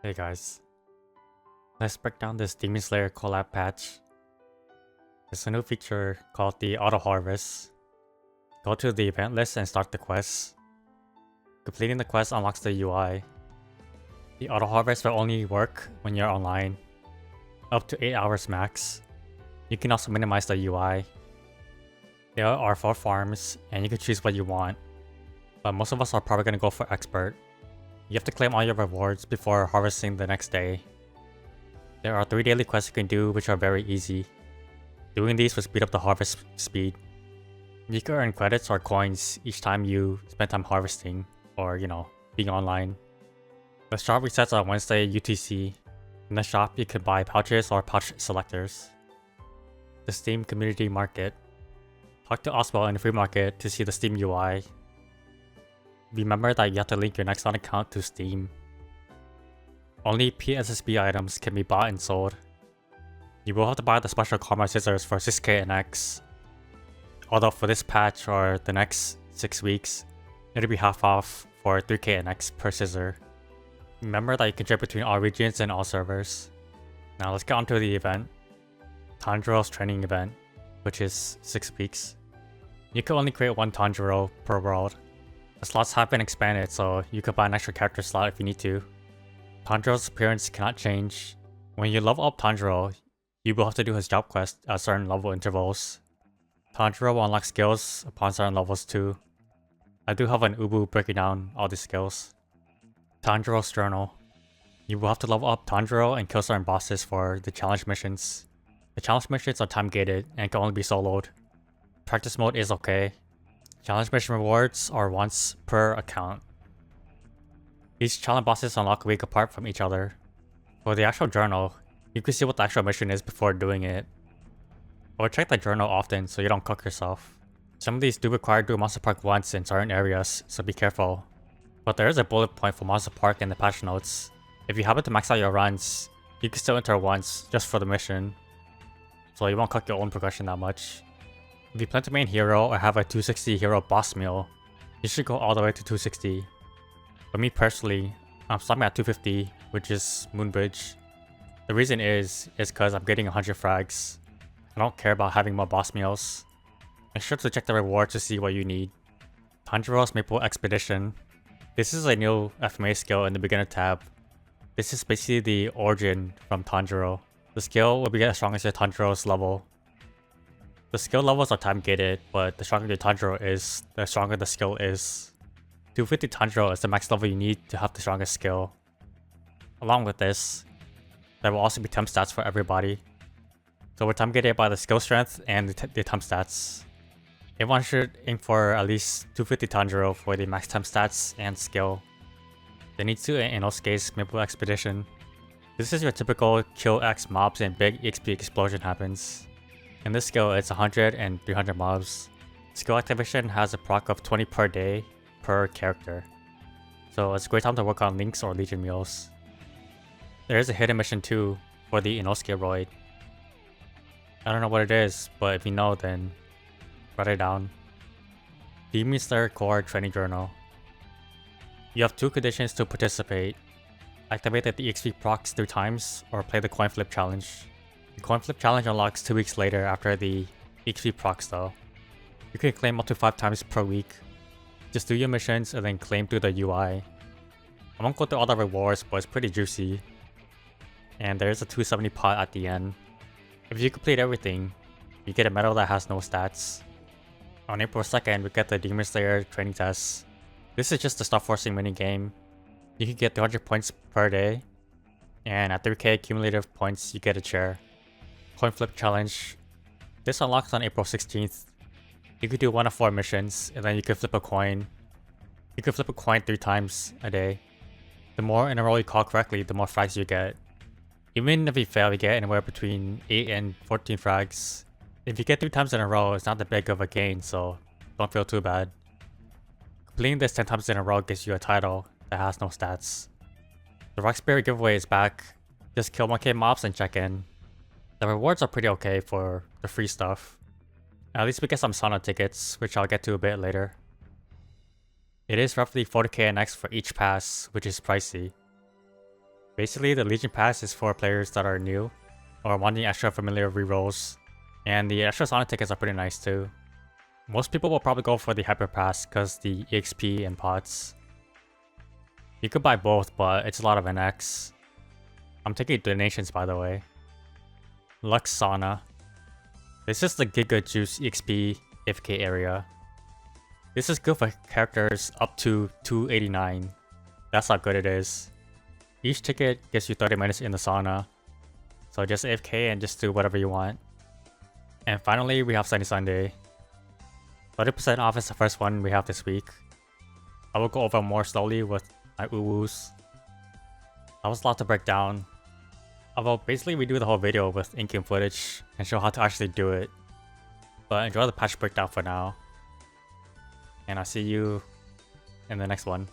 Hey guys, let's break down this Demon Slayer collab patch. There's a new feature called the Auto Harvest. Go to the event list and start the quest. Completing the quest unlocks the UI. The Auto Harvest will only work when you're online, up to 8 hours max. You can also minimize the UI. There are 4 farms, and you can choose what you want, but most of us are probably going to go for Expert. You have to claim all your rewards before harvesting the next day. There are 3 daily quests you can do which are very easy. Doing these will speed up the harvest speed. You can earn credits or coins each time you spend time harvesting or, being online. The shop resets on Wednesday UTC. In the shop you can buy pouches or pouch selectors. The Steam Community Market. Talk to Oswald in the free market to see the Steam UI. Remember that you have to link your Nexon account to Steam. Only PSSB items can be bought and sold. You will have to buy the special Karma scissors for 6k and X. Although for this patch or the next 6 weeks, it'll be half off for 3k and X per scissor. Remember that you can trade between all regions and all servers. Now let's get onto the event. Tanjiro's training event, which is 6 weeks. You can only create 1 Tanjiro per world. The slots have been expanded, so you can buy an extra character slot if you need to. Tanjiro's appearance cannot change. When you level up Tanjiro, you will have to do his job quest at certain level intervals. Tanjiro will unlock skills upon certain levels too. I do have an Ubu breaking down all the skills. Tanjiro's Journal. You will have to level up Tanjiro and kill certain bosses for the challenge missions. The challenge missions are time gated and can only be soloed. Practice mode is okay. Challenge mission rewards are once per account. Each challenge bosses unlock a week apart from each other. For the actual journal, you can see what the actual mission is before doing it. Or check the journal often so you don't cook yourself. Some of these do require doing Monster Park once in certain areas, so be careful. But there is a bullet point for Monster Park in the patch notes. If you happen to max out your runs, you can still enter once just for the mission. So you won't cook your own progression that much. If you plan to main hero or have a 260 hero boss meal, you should go all the way to 260. For me personally, I'm stopping at 250, which is Moonbridge. The reason is because I'm getting 100 frags. I don't care about having more boss meals. Make sure to check the rewards to see what you need. Tanjiro's Maple Expedition. This is a new FMA skill in the beginner tab. This is basically the origin from Tanjiro. The skill will be as strong as your Tanjiro's level. The skill levels are time gated, but the stronger your Tanjiro is, the stronger the skill is. 250 Tanjiro is the max level you need to have the strongest skill. Along with this, there will also be temp stats for everybody. So we're time gated by the skill strength and the temp stats. Everyone should aim for at least 250 Tanjiro for the max temp stats and skill. Zenitsu and Inosuke's Maple Expedition. This is your typical kill X mobs and big EXP explosion happens. In this skill, it's 100 and 300 mobs. Skill activation has a proc of 20 per day per character. So it's a great time to work on links or legion meals. There is a hidden mission too for the Inosuke Roid. I don't know what it is, but if you know, then write it down. Demon Slayer Core Training Journal. You have 2 conditions to participate. Activate the EXP procs 3 times or play the coin flip challenge. The coin flip challenge unlocks 2 weeks later after the EXP procs though. You can claim up to 5 times per week. Just do your missions and then claim through the UI. I won't go through all the rewards, but it's pretty juicy. And there's a 270 pot at the end. If you complete everything, you get a medal that has no stats. On April 2nd, we get the Demon Slayer training test. This is just a stop forcing minigame. You can get 300 points per day. And at 3k cumulative points, you get a chair. Coin flip challenge. This unlocks on April 16th. You could do 1 of 4 missions, and then you could flip a coin. You can flip a coin 3 times a day. The more in a row you call correctly, the more frags you get. Even if you fail, you get anywhere between 8 and 14 frags. If you get 3 times in a row, it's not that big of a gain, so don't feel too bad. Completing this 10 times in a row gives you a title that has no stats. The Rock Spirit giveaway is back. Just kill 1k mobs and check in. The rewards are pretty okay for the free stuff. At least we get some sauna tickets, which I'll get to a bit later. It is roughly 40k and X for each pass, which is pricey. Basically, the Legion Pass is for players that are new or wanting extra familiar rerolls, and the extra sauna tickets are pretty nice too. Most people will probably go for the Hyper Pass because the EXP and pots. You could buy both, but it's a lot of NX. I'm taking donations, by the way. Luxe Sauna. This is the Giga Juice EXP AFK area. This is good for characters up to 289. That's how good it is. Each ticket gives you 30 minutes in the sauna. So just AFK and just do whatever you want. And finally, we have Sunny Sunday. 30% off is the first one we have this week. I will go over more slowly with my uwus. That was a lot to break down. Although basically we do the whole video with in-game footage and show how to actually do it. But enjoy the patch breakdown for now. And I'll see you in the next one.